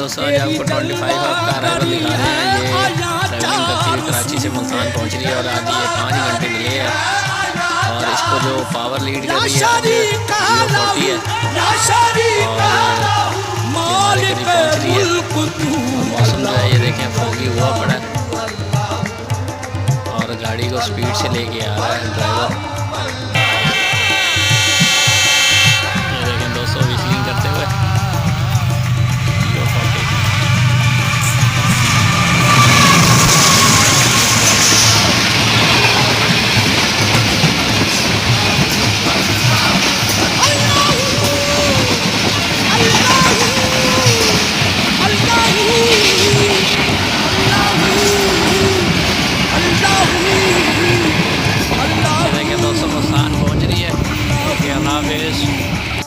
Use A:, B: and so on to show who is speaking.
A: दोस्तों आज आपको 25 का अराइवल दिखा रहे हैं। ये ट्रैवलिंग करती हुई कराची से मुल्तान पहुंच रही है और आज ये 5 घंटे मिले हैं। और इसको जो पावर लीड कर रही है 040 है और हमारे करीब पहुंच रही है। और मौसम जो है ये देखें फोगी हुआ पड़ा है और गाड़ी को स्पीड से लेके आ रहा है ड्राइवर।